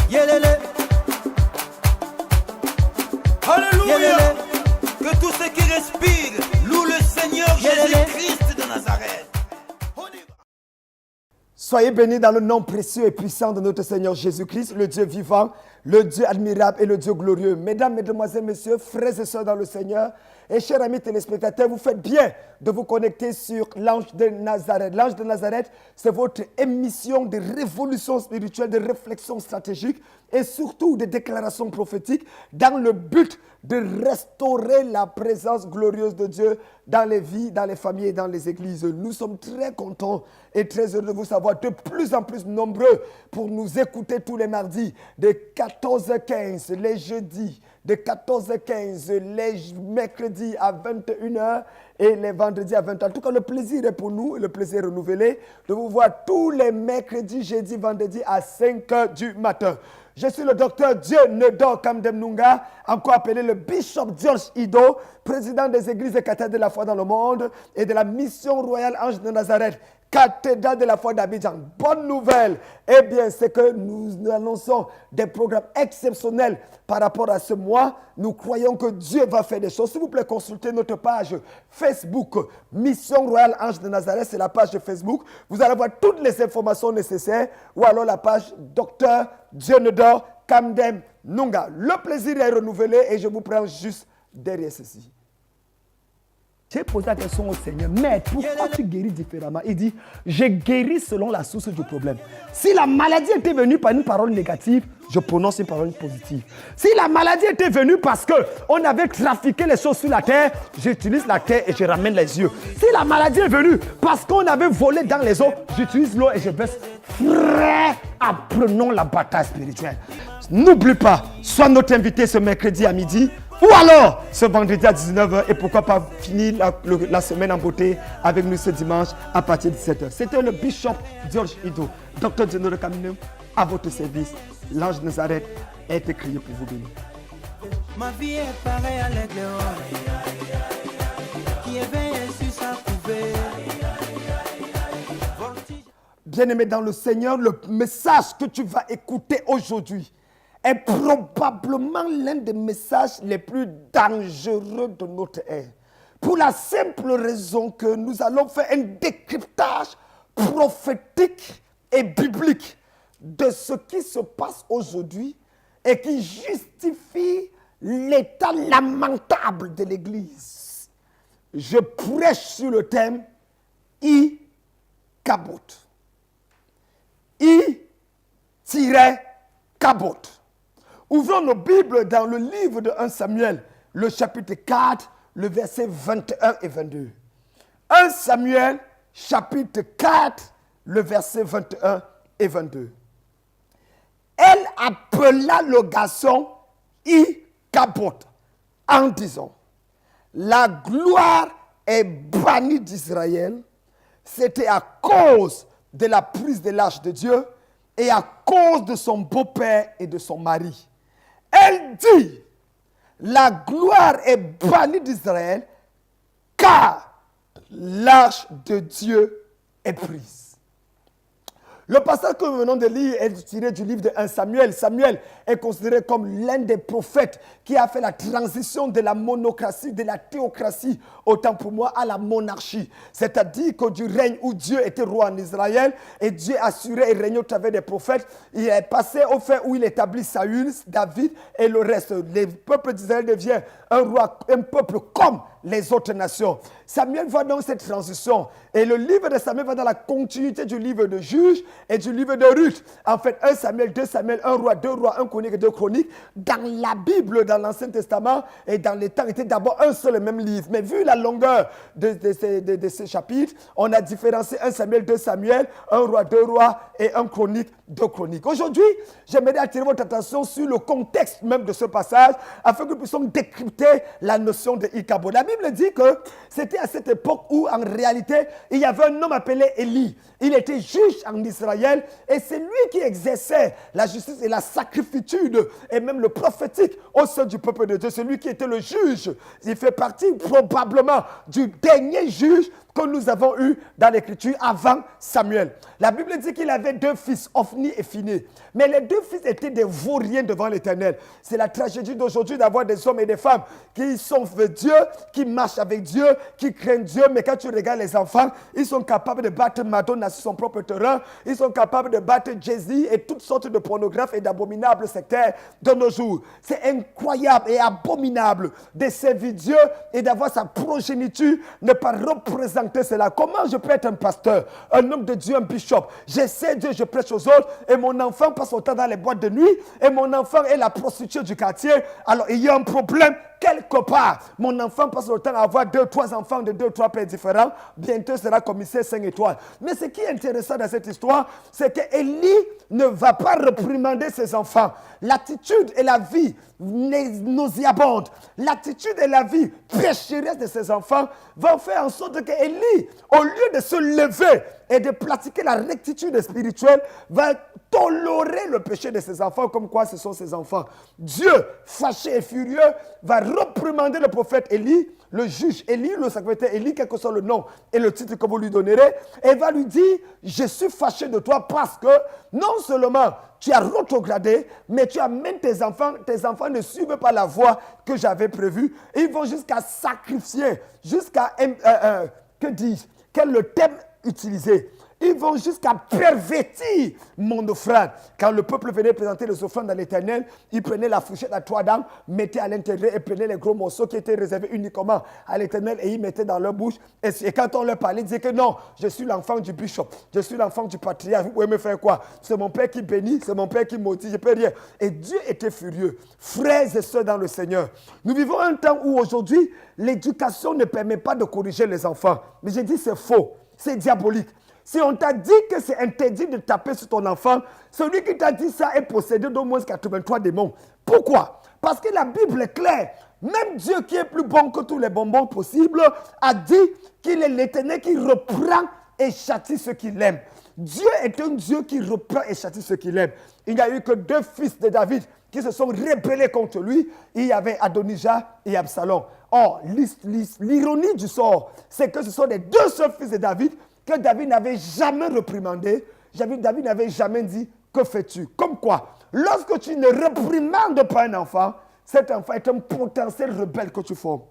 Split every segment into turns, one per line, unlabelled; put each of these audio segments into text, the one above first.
Yelele. Alléluia. Que tous ceux qui respirent louent le Seigneur Jésus-Christ de Nazareth.
Soyez bénis dans le nom précieux et puissant de notre Seigneur Jésus-Christ, le Dieu vivant, le Dieu admirable et le Dieu glorieux. Mesdames, Mesdemoiselles, Messieurs, frères et sœurs dans le Seigneur, et chers amis téléspectateurs, vous faites bien de vous connecter sur l'Ange de Nazareth. L'Ange de Nazareth, c'est votre émission de révolution spirituelle, de réflexion stratégique et surtout de déclarations prophétiques dans le but de restaurer la présence glorieuse de Dieu dans les vies, dans les familles et dans les églises. Nous sommes très contents et très heureux de vous savoir de plus en plus nombreux pour nous écouter tous les mardis de 14h15, les jeudis de 14h15, les mercredis à 21h et les vendredis à 20h. En tout cas, le plaisir est pour nous, le plaisir renouvelé de vous voir tous les mercredis, jeudis, vendredis à 5h du matin. Je suis le docteur Dieunedor Kamdem Nunga, encore appelé le Bishop George Ido, président des églises et cathédrales de la foi dans le monde et de la mission royale Ange de Nazareth, cathédrale de la foi d'Abidjan. Bonne nouvelle, eh bien, c'est que nous annonçons des programmes exceptionnels par rapport à ce mois. Nous croyons que Dieu va faire des choses. S'il vous plaît, consultez notre page Facebook, Mission Royale Ange de Nazareth, c'est la page de Facebook. Vous allez avoir toutes les informations nécessaires, ou alors la page Docteur Dieunedor Kamdem Nunga. Le plaisir est renouvelé et je vous prends juste derrière ceci. J'ai posé la question au Seigneur, mais pourquoi tu guéris différemment? Il dit, je guéris selon la source du problème. Si la maladie était venue par une parole négative, je prononce une parole positive. Si la maladie était venue parce qu'on avait trafiqué les choses sur la terre, j'utilise la terre et je ramène les yeux. Si la maladie est venue parce qu'on avait volé dans les eaux, j'utilise l'eau et je baisse. Frère, apprenons la bataille spirituelle. N'oublie pas, sois notre invité ce mercredi à midi. Ou alors, ce vendredi à 19h, et pourquoi pas finir la semaine en beauté avec nous ce dimanche à partir de 17h. C'était le Bishop George Ido, Docteur Dieunedor Kamdem, à votre service. L'Ange de Nazareth a été créé pour vous bénir.
Ma vie est pareille à l'aigle qui éveille sur sa couvée.
Bien-aimé dans le Seigneur, le message que tu vas écouter aujourd'hui est probablement l'un des messages les plus dangereux de notre ère. Pour la simple raison que nous allons faire un décryptage prophétique et biblique de ce qui se passe aujourd'hui et qui justifie l'état lamentable de l'Église. Je prêche sur le thème I-Kabot. I-Kabot. Ouvrons nos Bibles dans le livre de 1 Samuel, le chapitre 4, le verset 21 et 22. 1 Samuel, chapitre 4, le verset 21 et 22. Elle appela le garçon I-Kabot en disant, la gloire est bannie d'Israël. C'était à cause de la prise de l'arche de Dieu et à cause de son beau-père et de son mari. Elle dit, la gloire est bannie d'Israël car l'arche de Dieu est prise. Le passage que nous venons de lire est tiré du livre de 1 Samuel. Samuel est considéré comme l'un des prophètes qui a fait la transition de la monocratie, de la théocratie, autant pour moi, à la monarchie. C'est-à-dire que du règne où Dieu était roi en Israël et Dieu assurait et régnait au travers des prophètes, il est passé au fait où il établit Saül, David et le reste. Le peuple d'Israël devient un roi, un peuple comme les autres nations. Samuel va dans cette transition et le livre de Samuel va dans la continuité du livre de Juges et du livre de Ruth. En fait, 1 Samuel, 2 Samuel, 1 roi, 2 rois, 1 chronique et 2 chroniques. Dans la Bible, dans l'Ancien Testament et dans les temps, était d'abord un seul et même livre. Mais vu la longueur de ces chapitres, on a différencié 1 Samuel, 2 Samuel, 1 roi, 2 rois et 1 chronique, 2 chroniques. Aujourd'hui, j'aimerais attirer votre attention sur le contexte même de ce passage afin que nous puissions décrypter occulter la notion de Ichabod. La Bible dit que c'était à cette époque où, en réalité, il y avait un homme appelé Élie. Il était juge en Israël et c'est lui qui exerçait la justice et la sacrifitude et même le prophétique au sein du peuple de Dieu. C'est lui qui était le juge. Il fait partie probablement du dernier juge que nous avons eu dans l'Écriture avant Samuel. La Bible dit qu'il avait 2 fils, Ophni et Phiné. Mais les 2 fils étaient des vauriens devant l'Éternel. C'est la tragédie d'aujourd'hui d'avoir des hommes et des femmes qui sont de Dieu, qui marchent avec Dieu, qui craignent Dieu. Mais quand tu regardes les enfants, ils sont capables de battre Madonna sur son propre terrain. Ils sont capables de battre Jay-Z et toutes sortes de pornographes et d'abominables sectaires de nos jours. C'est incroyable et abominable de servir Dieu et d'avoir sa progéniture ne pas représenter cela. Comment je peux être un pasteur, un homme de Dieu, un bishop? J'essaie Dieu, je prêche aux autres et mon enfant passe son temps dans les boîtes de nuit et mon enfant est la prostituée du quartier. Alors il y a un problème quelque part. Mon enfant passe le temps à avoir 2, 3 enfants de 2, 3 pères différents. Bientôt il sera commissaire 5 étoiles. Mais ce qui est intéressant dans cette histoire, c'est qu'Élie ne va pas réprimander ses enfants. L'attitude et la vie nauséabonde, l'attitude et la vie pécheresse de ses enfants vont faire en sorte qu'Élie, au lieu de se lever et de pratiquer la rectitude spirituelle, va tolérer le péché de ses enfants comme quoi ce sont ses enfants. Dieu, fâché et furieux, va réprimander le prophète Élie, le juge Élie, le sacrificateur Élie, quel que soit le nom et le titre que vous lui donnerez, et va lui dire, je suis fâché de toi parce que non seulement tu as rétrogradé, mais tu amènes tes enfants ne suivent pas la voie que j'avais prévue. Ils vont jusqu'à sacrifier, jusqu'à, que dis-je, quel est le thème utilisé? Ils vont jusqu'à pervertir mon offrande. Quand le peuple venait présenter les offrandes à l'Éternel, ils prenaient la fourchette à 3 dames, mettaient à l'intérieur et prenaient les gros morceaux qui étaient réservés uniquement à l'Éternel et ils mettaient dans leur bouche. Et quand on leur parlait, ils disaient que non, je suis l'enfant du bishop, je suis l'enfant du patriarche, vous pouvez me faire quoi? C'est mon père qui bénit, c'est mon père qui maudit, je ne peux rien. Et Dieu était furieux. Frères et sœurs dans le Seigneur, nous vivons un temps où aujourd'hui, l'éducation ne permet pas de corriger les enfants. Mais j'ai dit c'est faux, c'est diabolique. Si on t'a dit que c'est interdit de taper sur ton enfant, celui qui t'a dit ça est possédé d'au moins 83 démons. Pourquoi? Parce que la Bible est claire. Même Dieu qui est plus bon que tous les bonbons possibles a dit qu'il est l'Éternel qui reprend et châtie ceux qu'il aime. Dieu est un Dieu qui reprend et châtie ceux qu'il aime. Il n'y a eu que 2 fils de David qui se sont rebellés contre lui. Il y avait Adonijah et Absalom. Or, l'ironie du sort, c'est que ce sont les 2 seuls fils de David que David n'avait jamais reprimandé. David n'avait jamais dit, que fais-tu? Comme quoi, lorsque tu ne réprimandes pas un enfant, cet enfant est un potentiel rebelle que tu formes.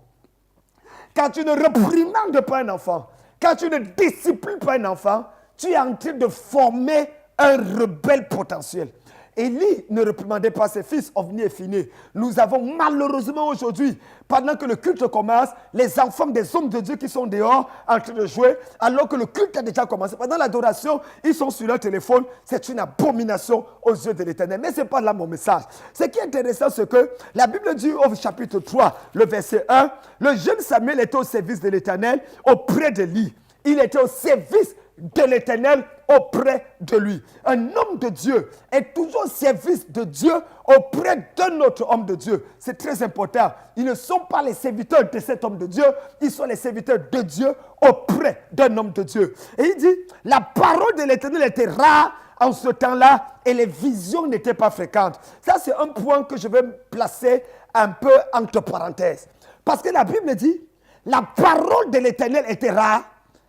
Quand tu ne réprimandes pas un enfant, quand tu ne disciplines pas un enfant, tu es en train de former un rebelle potentiel. Élie ne réprimandait pas ses fils, Ophni et Phiné. Nous avons malheureusement aujourd'hui, pendant que le culte commence, les enfants des hommes de Dieu qui sont dehors en train de jouer, alors que le culte a déjà commencé. Pendant l'adoration, ils sont sur leur téléphone. C'est une abomination aux yeux de l'Éternel. Mais ce n'est pas là mon message. Ce qui est intéressant, c'est que la Bible dit au chapitre 3, le verset 1, le jeune Samuel était au service de l'Éternel auprès d'Élie. Il était au service de l'Éternel auprès de lui. Un homme de Dieu est toujours au service de Dieu auprès d'un autre homme de Dieu. C'est très important. Ils ne sont pas les serviteurs de cet homme de Dieu, ils sont les serviteurs de Dieu auprès d'un homme de Dieu. Et il dit, la parole de l'Éternel était rare en ce temps-là et les visions n'étaient pas fréquentes. Ça, c'est un point que je vais placer un peu entre parenthèses. Parce que la Bible dit, la parole de l'Éternel était rare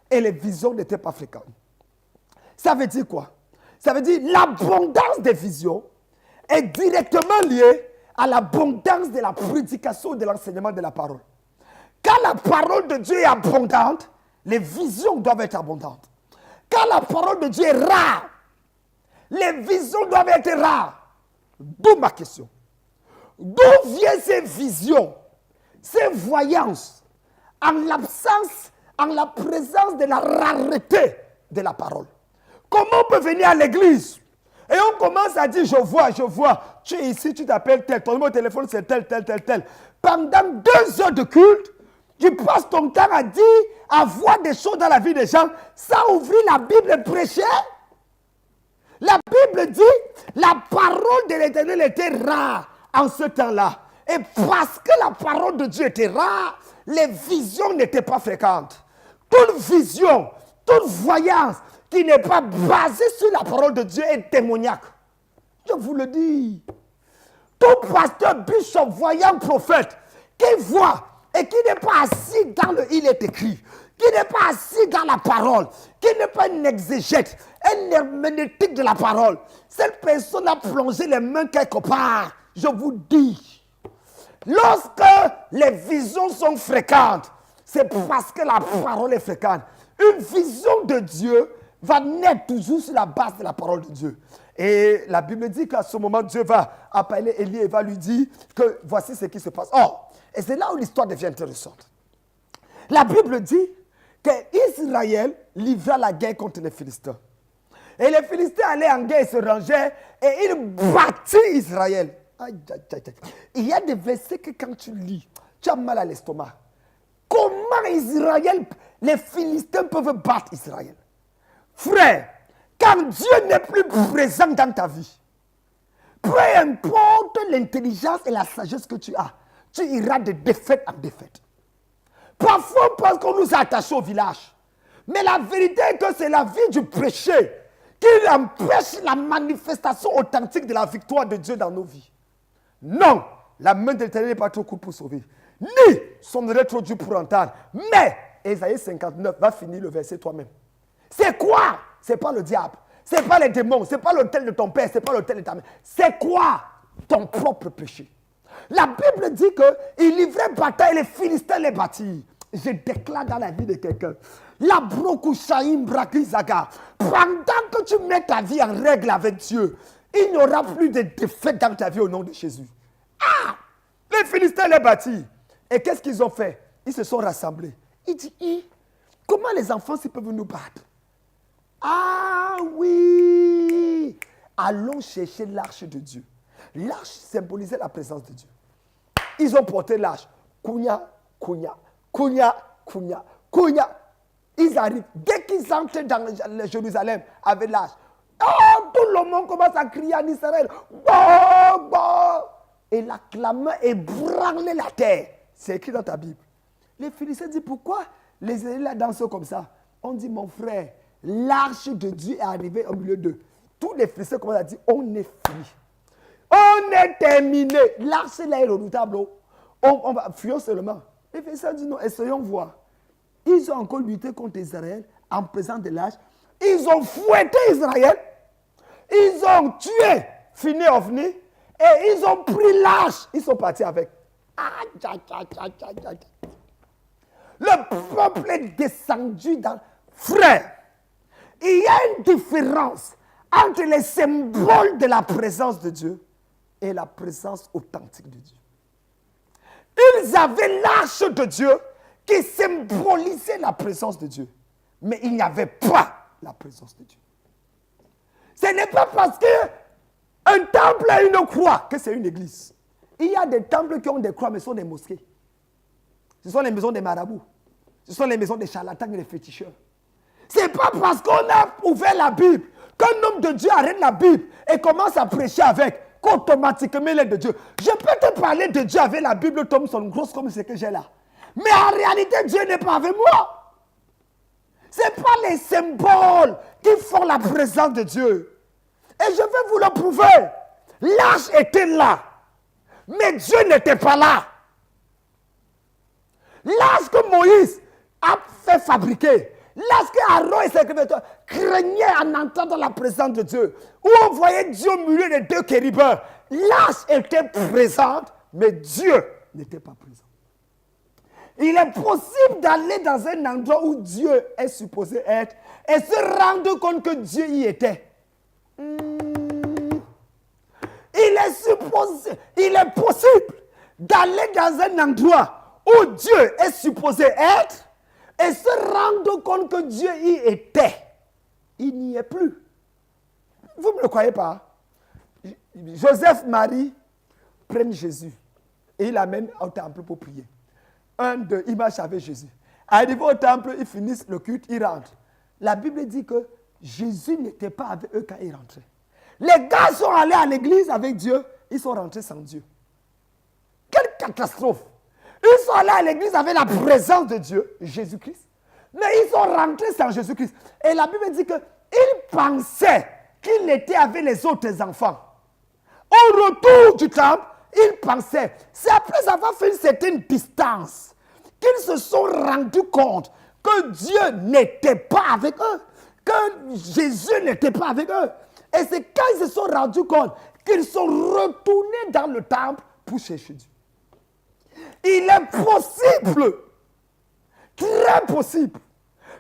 et les visions n'étaient pas fréquentes. Ça veut dire quoi? Ça veut dire l'abondance des visions est directement liée à l'abondance de la prédication et de l'enseignement de la parole. Quand la parole de Dieu est abondante, les visions doivent être abondantes. Quand la parole de Dieu est rare, les visions doivent être rares. D'où ma question. D'où viennent ces visions, ces voyances, en l'absence, en la présence de la rareté de la parole? Comment on peut venir à l'église et on commence à dire, je vois, tu es ici, tu t'appelles tel, ton numéro de téléphone c'est tel. Pendant 2 heures de culte, tu passes ton temps à dire, à voir des choses dans la vie des gens, sans ouvrir la Bible et prêcher. La Bible dit, la parole de l'Éternel était rare en ce temps-là. Et parce que la parole de Dieu était rare, les visions n'étaient pas fréquentes. Toute vision, toute voyance qui n'est pas basée sur la parole de Dieu est démoniaque. Je vous le dis. Tout pasteur, bishop, voyant, prophète, qui voit et qui n'est pas assis dans le il est écrit, qui n'est pas assis dans la parole, qui n'est pas un exégète, un herméneutique de la parole, cette personne a plongé les mains quelque part. Je vous dis, lorsque les visions sont fréquentes, c'est parce que la parole est fréquente. Une vision de Dieu va naître toujours sur la base de la parole de Dieu. Et la Bible dit qu'à ce moment, Dieu va appeler Élie et va lui dire que voici ce qui se passe. Or, et c'est là où l'histoire devient intéressante. La Bible dit qu'Israël livra la guerre contre les Philistins. Et les Philistins allaient en guerre et se rangeaient et ils battaient Israël. Aïe, aïe, aïe, aïe. Il y a des versets que quand tu lis, tu as mal à l'estomac. Comment Israël, les Philistins peuvent battre Israël? Frère, quand Dieu n'est plus présent dans ta vie, peu importe l'intelligence et la sagesse que tu as, tu iras de défaite en défaite. Parfois, parce qu'on nous a attachés au village. Mais la vérité est que c'est la vie du péché qui empêche la manifestation authentique de la victoire de Dieu dans nos vies. Non, la main de l'Éternel n'est pas trop courte pour sauver, ni son oreille trop dure pour entendre. Mais, Ésaïe 59 va finir le verset toi-même. C'est quoi? C'est pas le diable, c'est pas les démons, c'est pas l'autel de ton père, c'est pas l'autel de ta mère. C'est quoi? Ton propre péché. La Bible dit qu'il livrait bataille et les Philistins les battirent. Je déclare dans la vie de quelqu'un, la brokushaïm brakizaga, pendant que tu mets ta vie en règle avec Dieu, il n'y aura plus de défaite dans ta vie au nom de Jésus. Ah! Les Philistins les battirent. Et qu'est-ce qu'ils ont fait? Ils se sont rassemblés. Il dit, comment les enfants s'ils peuvent nous battre? Ah oui! Allons chercher l'arche de Dieu. L'arche symbolisait la présence de Dieu. Ils ont porté l'arche. Kounya, kounya, kounya, kounya, kounya. Ils arrivent. Dès qu'ils entrent dans Jérusalem avec l'arche, oh, tout le monde commence à crier en Israël. Bon, bon. Et la clameur ébranle la terre. C'est écrit dans ta Bible. Les Philistins disent pourquoi les Israélites dansent comme ça? On dit mon frère, l'arche de Dieu est arrivée au milieu d'eux. Tous les Philistins commencent à dire on est fini. On est terminé. L'arche là est redoutable. On va fuyons seulement. Les Philistins disent non, essayons voir. Ils ont encore lutté contre Israël en présence de l'arche. Ils ont fouetté Israël. Ils ont tué Fini Ofni. Et ils ont pris l'arche. Ils sont partis avec. Le peuple est descendu dans... Frère, il y a une différence entre les symboles de la présence de Dieu et la présence authentique de Dieu. Ils avaient l'arche de Dieu qui symbolisait la présence de Dieu. Mais il n'y avait pas la présence de Dieu. Ce n'est pas parce qu'un temple a une croix que c'est une église. Il y a des temples qui ont des croix mais ce sont des mosquées. Ce sont les maisons des marabouts. Ce sont les maisons des charlatans et des féticheurs. Ce n'est pas parce qu'on a ouvert la Bible qu'un homme de Dieu arrête la Bible et commence à prêcher avec qu'automatiquement il est de Dieu. Je peux te parler de Dieu avec la Bible Thomson, grosse comme ce que j'ai là. Mais en réalité, Dieu n'est pas avec moi. Ce n'est pas les symboles qui font la présence de Dieu. Et je vais vous le prouver. L'arche était là. Mais Dieu n'était pas là. L'arche que Moïse a fait fabriquer, lorsque Aaron et ses serviteurs craignaient en entendant la présence de Dieu, où on voyait Dieu au milieu des deux chérubins, l'arche était présente, mais Dieu n'était pas présent. Il est possible d'aller dans un endroit où Dieu est supposé être et se rendre compte que Dieu y était. Il est possible d'aller dans un endroit où Dieu est supposé être et se rendre compte que Dieu y était. Il n'y est plus. Vous ne me le croyez pas? Joseph, Marie prennent Jésus et ils l'amènent au temple pour prier. Il marche avec Jésus. Arrivé au temple, ils finissent le culte, ils rentrent. La Bible dit que Jésus n'était pas avec eux quand ils rentraient. Les gars sont allés à l'église avec Dieu, ils sont rentrés sans Dieu. Quelle catastrophe. Ils sont allés à l'église avec la présence de Dieu, Jésus-Christ. Mais ils sont rentrés sans Jésus-Christ. Et la Bible dit qu'ils pensaient qu'il était avec les autres enfants. Au retour du temple, ils pensaient. C'est après avoir fait une certaine distance qu'ils se sont rendus compte que Dieu n'était pas avec eux. Que Jésus n'était pas avec eux. Et c'est quand ils se sont rendus compte qu'ils sont retournés dans le temple pour chercher Dieu. Il est possible, très possible,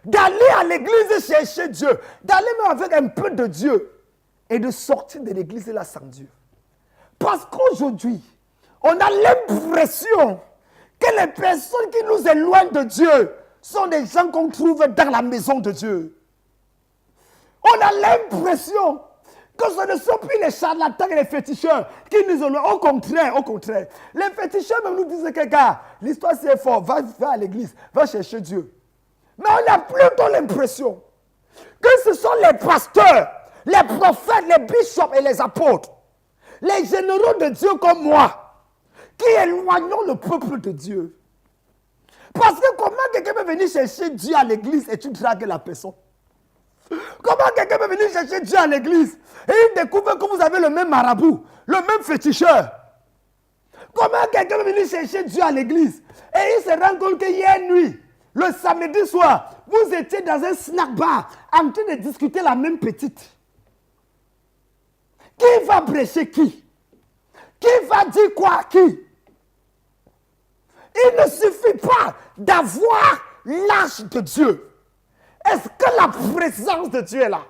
d'aller à l'église chercher Dieu, d'aller même avec un peu de Dieu et de sortir de l'église là sans Dieu. Parce qu'aujourd'hui, on a l'impression que les personnes qui nous éloignent de Dieu sont des gens qu'on trouve dans la maison de Dieu. On a l'impression que ce ne sont plus les charlatans et les féticheurs qui nous éloignent. Au contraire. Les féticheurs même nous disent que, gars, l'histoire c'est fort, va à l'église, va chercher Dieu. Mais on a plutôt l'impression que ce sont les pasteurs, les prophètes, les bishops et les apôtres, les généraux de Dieu comme moi, qui éloignons le peuple de Dieu. Parce que comment quelqu'un peut venir chercher Dieu à l'église et tu dragues la personne? Comment quelqu'un peut venir chercher Dieu à l'église et il découvre que vous avez le même marabout, le même féticheur? Comment quelqu'un peut venir chercher Dieu à l'église et il se rend compte que hier nuit, le samedi soir, vous étiez dans un snack bar en train de discuter la même petite? Qui va prêcher qui? Qui va dire quoi à qui? Il ne suffit pas d'avoir l'âge de Dieu. Est-ce que la présence de Dieu est là?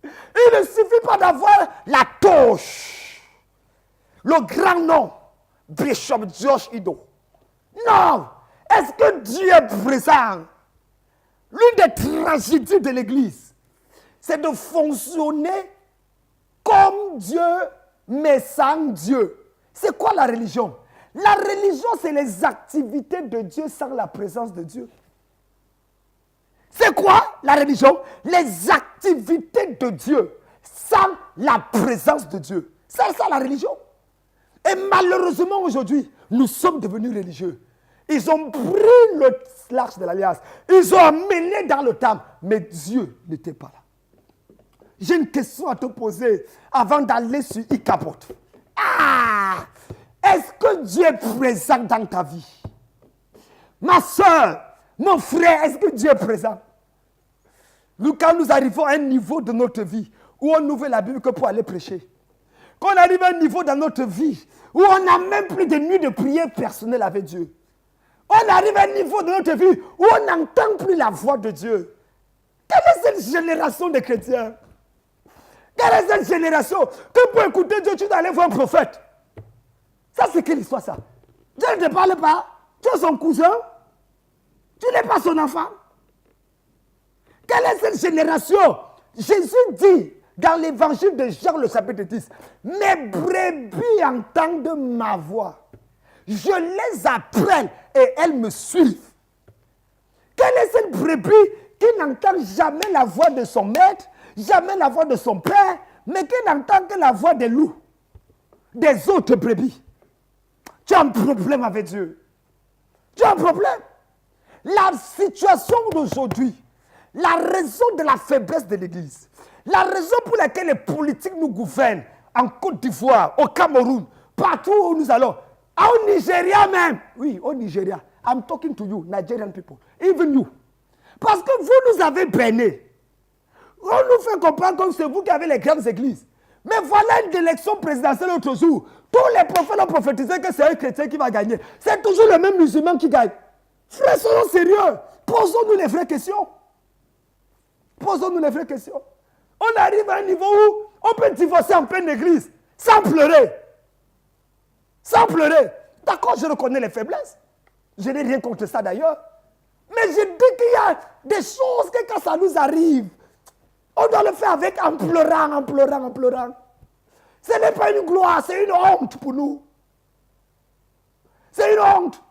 Il ne suffit pas d'avoir la touche, le grand nom, Bishop Josh Ido. Non! Est-ce que Dieu est présent? L'une des tragédies de l'Église, c'est de fonctionner comme Dieu, mais sans Dieu. C'est quoi la religion? La religion, c'est les activités de Dieu sans la présence de Dieu. C'est quoi la religion? Les activités de Dieu sans la présence de Dieu. C'est ça la religion. Et malheureusement aujourd'hui, nous sommes devenus religieux. Ils ont pris l'arche de l'alliance. Ils ont amené dans le temple. Mais Dieu n'était pas là. J'ai une question à te poser avant d'aller sur Ikapot. Est-ce que Dieu est présent dans ta vie? Ma soeur, mon frère, est-ce que Dieu est présent? Nous, quand nous arrivons à un niveau de notre vie où on ouvre la Bible que pour aller prêcher, quand on arrive à un niveau dans notre vie où on n'a même plus de nuit de prière personnelle avec Dieu, on arrive à un niveau de notre vie où on n'entend plus la voix de Dieu. Quelle est cette génération de chrétiens? Quelle est cette génération que pour écouter Dieu, tu dois aller voir un prophète? Ça, c'est quelle histoire, ça? Dieu ne te parle pas. Tu es son cousin. Tu n'es pas son enfant. Quelle est cette génération? Jésus dit dans l'évangile de Jean, le chapitre 10, « Mes brebis entendent ma voix. Je les appelle et elles me suivent. » Quelle est cette brebis qui n'entend jamais la voix de son maître, jamais la voix de son père, mais qui n'entend que la voix des loups, des autres brebis? Tu as un problème avec Dieu. Tu as un problème. La situation d'aujourd'hui, la raison de la faiblesse de l'Église, la raison pour laquelle les politiques nous gouvernent en Côte d'Ivoire, au Cameroun, partout où nous allons, au Nigeria même. Oui, au Nigeria. I'm talking to you, Nigerian people. Even you. Parce que vous nous avez baignés. On nous fait comprendre que c'est vous qui avez les grandes églises. Mais voilà une élection présidentielle l'autre jour. Tous les prophètes ont prophétisé que c'est un chrétien qui va gagner. C'est toujours le même musulman qui gagne. Frères, soyons sérieux. Posons-nous les vraies questions. Posons-nous les vraies questions. On arrive à un niveau où on peut divorcer en pleine église sans pleurer. Sans pleurer. D'accord, je reconnais les faiblesses. Je n'ai rien contre ça d'ailleurs. Mais je dis qu'il y a des choses que quand ça nous arrive, on doit le faire avec en pleurant, en pleurant, en pleurant. Ce n'est pas une gloire, c'est une honte pour nous. C'est une honte.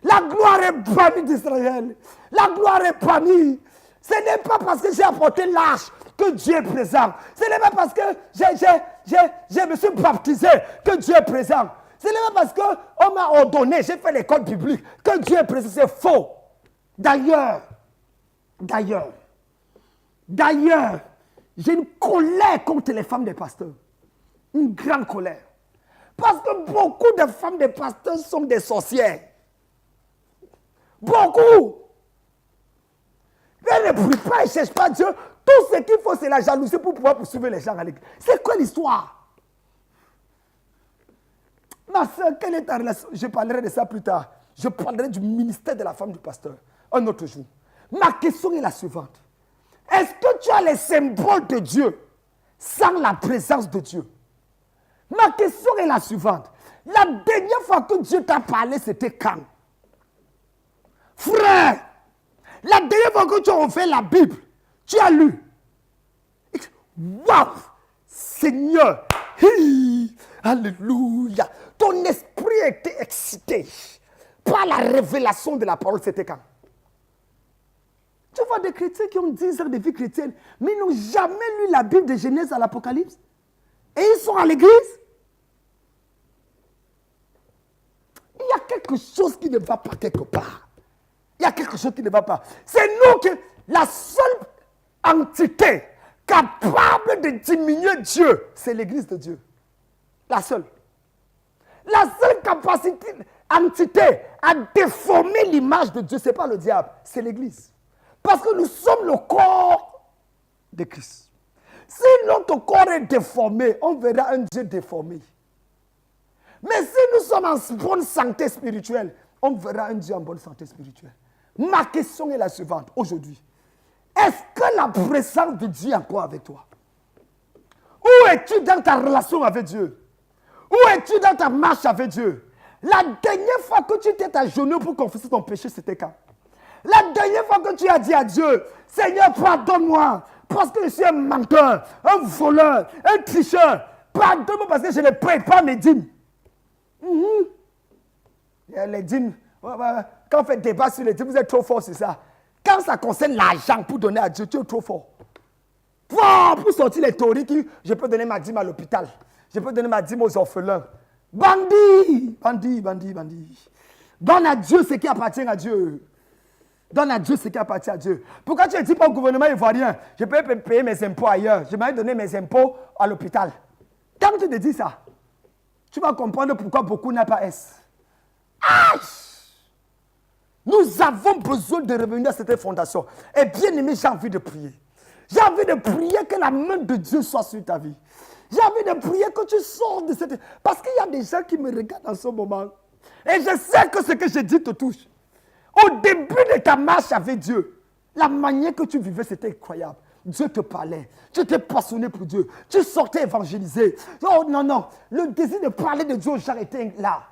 La gloire est bannie d'Israël. La gloire est bannie. Ce n'est pas parce que j'ai apporté l'arche que Dieu est présent. Ce n'est pas parce que je me suis baptisé que Dieu est présent. Ce n'est pas parce qu'on m'a ordonné, j'ai fait l'école biblique, que Dieu est précis, c'est faux. D'ailleurs, j'ai une colère contre les femmes des pasteurs. Une grande colère. Parce que beaucoup de femmes des pasteurs sont des sorcières. Beaucoup. Elles ne prient pas, elles ne cherchent pas Dieu. Tout ce qu'il faut, c'est la jalousie pour pouvoir poursuivre les gens à l'église. C'est quoi l'histoire? Ma soeur, quelle est ta relation? Je parlerai de ça plus tard. Je parlerai du ministère de la femme du pasteur un autre jour. Ma question est la suivante. Est-ce que tu as les symboles de Dieu sans la présence de Dieu? Ma question est la suivante. La dernière fois que Dieu t'a parlé, c'était quand? Frère, la dernière fois que tu as ouvert la Bible, tu as lu. Waouh! Seigneur! Hi, alléluia! Ton esprit était excité par la révélation de la parole, c'était quand? Tu vois des chrétiens qui ont 10 ans de vie chrétienne, mais ils n'ont jamais lu la Bible de Genèse à l'Apocalypse. Et ils sont à l'église. Il y a quelque chose qui ne va pas quelque part. Il y a quelque chose qui ne va pas. C'est nous qui, la seule entité capable de diminuer Dieu, c'est l'église de Dieu. La seule. La seule capacité, entité à déformer l'image de Dieu, ce n'est pas le diable, c'est l'église. Parce que nous sommes le corps de Christ. Si notre corps est déformé, on verra un Dieu déformé. Mais si nous sommes en bonne santé spirituelle, on verra un Dieu en bonne santé spirituelle. Ma question est la suivante aujourd'hui. Est-ce que la présence de Dieu est encore avec toi? Où es-tu dans ta relation avec Dieu? Où es-tu dans ta marche avec Dieu? La dernière fois que tu t'es agenouillé pour confesser ton péché, c'était quand? La dernière fois que tu as dit à Dieu, Seigneur, pardonne-moi, parce que je suis un menteur, un voleur, un tricheur. Pardonne-moi parce que je ne paye pas mes dîmes. Les dîmes, quand on fait débat sur les dîmes, vous êtes trop fort sur ça. Quand ça concerne l'argent pour donner à Dieu, tu es trop fort. Pour sortir les théories qui, je peux donner ma dîme à l'hôpital. Je peux donner ma dîme aux orphelins. Bandit, bandit, bandit, bandit. Donne à Dieu ce qui appartient à Dieu. Donne à Dieu ce qui appartient à Dieu. Pourquoi tu ne dis pas au gouvernement ivoirien, je peux payer mes impôts ailleurs, je vais donner mes impôts à l'hôpital? Quand tu te dis ça, tu vas comprendre pourquoi beaucoup n'ont pas S. Aïe! Nous avons besoin de revenir à cette fondation. Et bien aimé, j'ai envie de prier. J'ai envie de prier que la main de Dieu soit sur ta vie. J'ai envie de prier que tu sortes de cette... Parce qu'il y a des gens qui me regardent en ce moment. Et je sais que ce que je dis te touche. Au début de ta marche avec Dieu, la manière que tu vivais, c'était incroyable. Dieu te parlait. Tu étais passionné pour Dieu. Tu sortais évangéliser. Oh non, non. Le désir de parler de Dieu aux gens était là.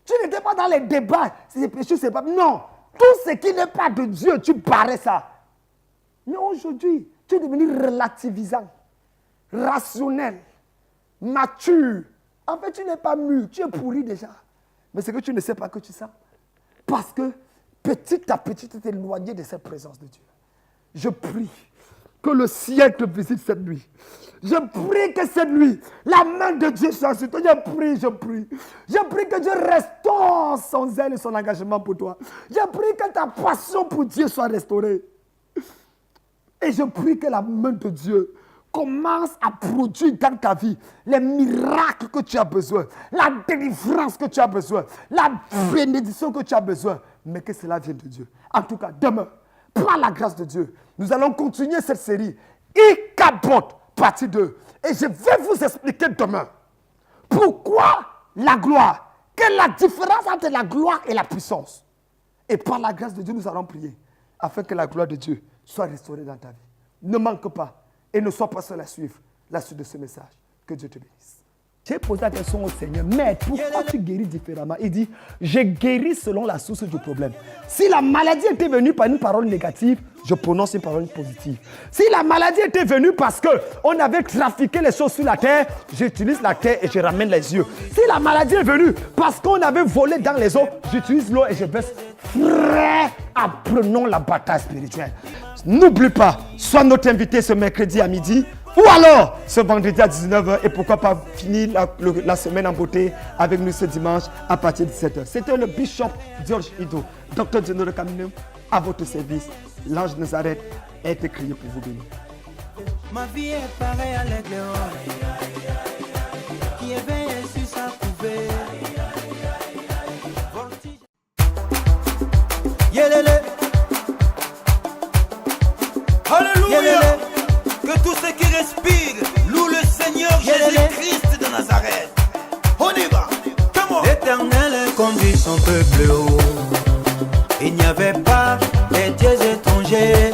Tu n'étais pas dans les débats. C'est péché, c'est pas... Non. Tout ce qui n'est pas de Dieu, tu barrais ça. Mais aujourd'hui, tu es devenu relativisant, rationnel, mature. En fait, tu n'es pas mûr. Tu es pourri déjà. Mais c'est que tu ne sais pas que tu sens. Parce que petit à petit, tu t'es éloigné de cette présence de Dieu. Je prie que le ciel te visite cette nuit. Je prie que cette nuit, la main de Dieu soit sur toi. Je prie, je prie. Je prie que Dieu restaure son zèle et son engagement pour toi. Je prie que ta passion pour Dieu soit restaurée. Et je prie que la main de Dieu commence à produire dans ta vie les miracles que tu as besoin, la délivrance que tu as besoin, la bénédiction que tu as besoin, mais que cela vienne de Dieu. En tout cas, demain, par la grâce de Dieu, nous allons continuer cette série Ikabod, partie 2. Et je vais vous expliquer demain pourquoi la gloire, quelle est la différence entre la gloire et la puissance. Et par la grâce de Dieu, nous allons prier afin que la gloire de Dieu soit restaurée dans ta vie. Ne manque pas et ne sois pas seul à suivre la suite de ce message. Que Dieu te bénisse. J'ai posé la question au Seigneur, mais pourquoi tu guéris différemment? Il dit, je guéris selon la source du problème. Si la maladie était venue par une parole négative, je prononce une parole positive. Si la maladie était venue parce qu'on avait trafiqué les choses sur la terre, j'utilise la terre et je ramène les yeux. Si la maladie est venue parce qu'on avait volé dans les eaux, j'utilise l'eau et je baisse. Frère, apprenons la bataille spirituelle. N'oublie pas, sois notre invité ce mercredi à midi Ou alors, ce vendredi à 19h, et pourquoi pas finir la semaine en beauté avec nous ce dimanche à partir de 17h. C'était le Bishop George Ido, docteur Geno de Caminum, à votre service. L'ange Nazareth est écrit pour vous bénir.
Ma vie est pareille à l'aigle qui éveille sur sa couvée. Yelele. Alléluia. Que tous ceux qui respirent louent le Seigneur Jésus-Christ de Nazareth. On y va. L'Éternel conduit son peuple haut. Il n'y avait pas des dieux étrangers.